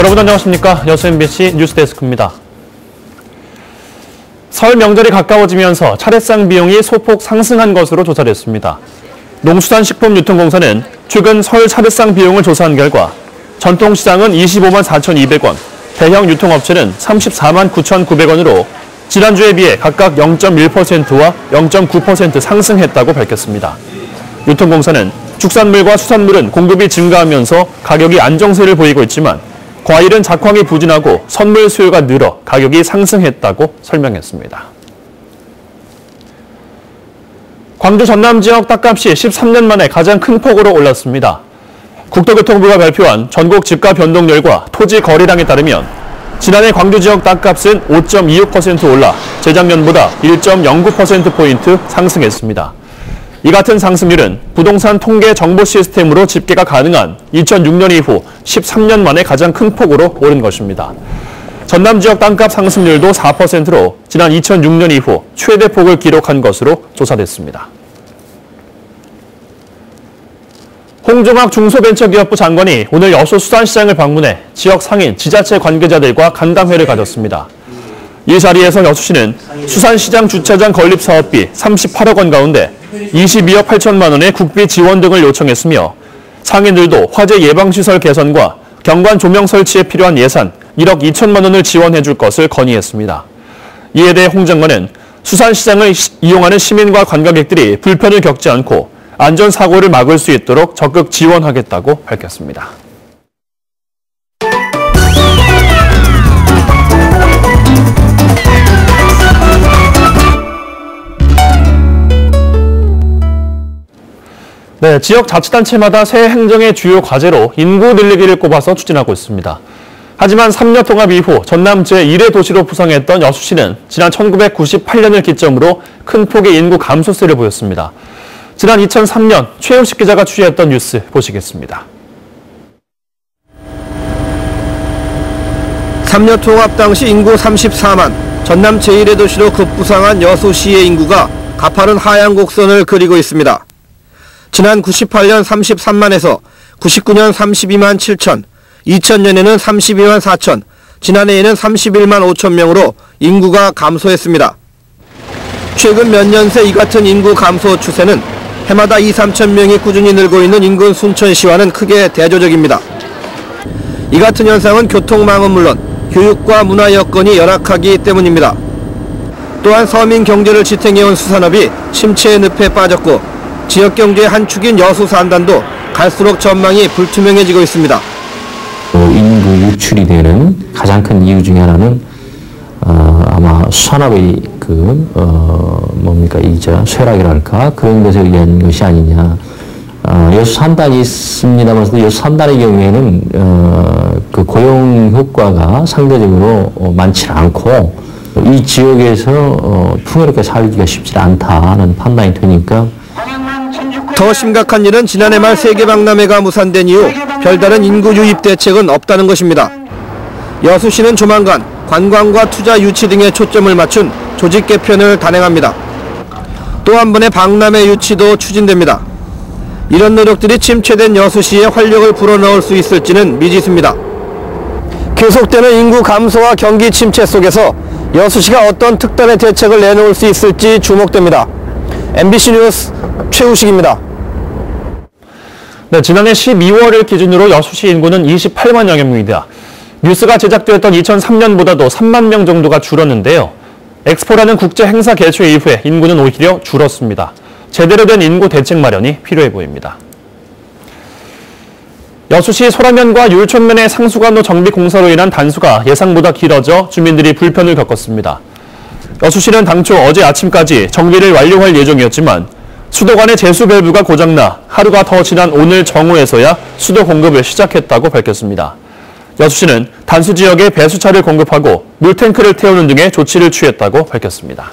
여러분 안녕하십니까? 여수 MBC 뉴스데스크입니다. 설 명절이 가까워지면서 차례상 비용이 소폭 상승한 것으로 조사됐습니다. 농수산식품유통공사는 최근 설 차례상 비용을 조사한 결과 전통시장은 25만 4,200원, 대형 유통업체는 34만 9,900원으로 지난주에 비해 각각 0.1%와 0.9% 상승했다고 밝혔습니다. 유통공사는 축산물과 수산물은 공급이 증가하면서 가격이 안정세를 보이고 있지만 과일은 작황이 부진하고 선물 수요가 늘어 가격이 상승했다고 설명했습니다. 광주 전남 지역 땅값이 13년 만에 가장 큰 폭으로 올랐습니다. 국토교통부가 발표한 전국 집가 변동률과 토지 거래량에 따르면 지난해 광주 지역 땅값은 5.26% 올라 재작년보다 1.09%포인트 상승했습니다. 이 같은 상승률은 부동산 통계 정보 시스템으로 집계가 가능한 2006년 이후 13년 만에 가장 큰 폭으로 오른 것입니다. 전남 지역 땅값 상승률도 4%로 지난 2006년 이후 최대 폭을 기록한 것으로 조사됐습니다. 홍종학 중소벤처기업부 장관이 오늘 여수 수산시장을 방문해 지역 상인, 지자체 관계자들과 간담회를 가졌습니다. 이 자리에서 여수시는 수산시장 주차장 건립 사업비 38억 원 가운데 22억 8천만 원의 국비 지원 등을 요청했으며 상인들도 화재 예방시설 개선과 경관 조명 설치에 필요한 예산 1억 2천만 원을 지원해 줄 것을 건의했습니다. 이에 대해 홍 장관은 수산시장을 이용하는 시민과 관광객들이 불편을 겪지 않고 안전사고를 막을 수 있도록 적극 지원하겠다고 밝혔습니다. 네, 지역 자치단체마다 새 행정의 주요 과제로 인구 늘리기를 꼽아서 추진하고 있습니다. 하지만 3년 통합 이후 전남 제1의 도시로 부상했던 여수시는 지난 1998년을 기점으로 큰 폭의 인구 감소세를 보였습니다. 지난 2003년 최우식 기자가 취재했던 뉴스 보시겠습니다. 3년 통합 당시 인구 34만, 전남 제1의 도시로 급부상한 여수시의 인구가 가파른 하향 곡선을 그리고 있습니다. 지난 98년 33만에서 99년 32만 7천, 2000년에는 32만 4천, 지난해에는 31만 5천 명으로 인구가 감소했습니다. 최근 몇 년 새 이 같은 인구 감소 추세는 해마다 2, 3천 명이 꾸준히 늘고 있는 인근 순천시와는 크게 대조적입니다. 이 같은 현상은 교통망은 물론 교육과 문화 여건이 열악하기 때문입니다. 또한 서민 경제를 지탱해온 수산업이 침체의 늪에 빠졌고 지역 경제의 한 축인 여수 산단도 갈수록 전망이 불투명해지고 있습니다. 인구 유출이 되는 가장 큰 이유 중에 하나는 아마 수산업의 쇠락이랄까 그런 것에 의한 것이 아니냐. 여수 산단이 있습니다만 여수 산단의 경우에는 그 고용 효과가 상대적으로 많지 않고 이 지역에서 풍요롭게 살기가 쉽지 않다는 판단이 되니까. 더 심각한 일은 지난해 말 세계박람회가 무산된 이후 별다른 인구 유입 대책은 없다는 것입니다. 여수시는 조만간 관광과 투자 유치 등에 초점을 맞춘 조직 개편을 단행합니다. 또 한 번의 박람회 유치도 추진됩니다. 이런 노력들이 침체된 여수시에 활력을 불어넣을 수 있을지는 미지수입니다. 계속되는 인구 감소와 경기 침체 속에서 여수시가 어떤 특단의 대책을 내놓을 수 있을지 주목됩니다. MBC 뉴스 최우식입니다. 네, 지난해 12월을 기준으로 여수시 인구는 28만여 명입니다. 뉴스가 제작되었던 2003년보다도 3만 명 정도가 줄었는데요. 엑스포라는 국제 행사 개최 이후에 인구는 오히려 줄었습니다. 제대로 된 인구 대책 마련이 필요해 보입니다. 여수시 소라면과 율촌면의 상수관로 정비 공사로 인한 단수가 예상보다 길어져 주민들이 불편을 겪었습니다. 여수시는 당초 어제 아침까지 정비를 완료할 예정이었지만 수도관의 제수 밸브가 고장나 하루가 더 지난 오늘 정오에서야 수도 공급을 시작했다고 밝혔습니다. 여수시는 단수 지역에 배수차를 공급하고 물탱크를 태우는 등의 조치를 취했다고 밝혔습니다.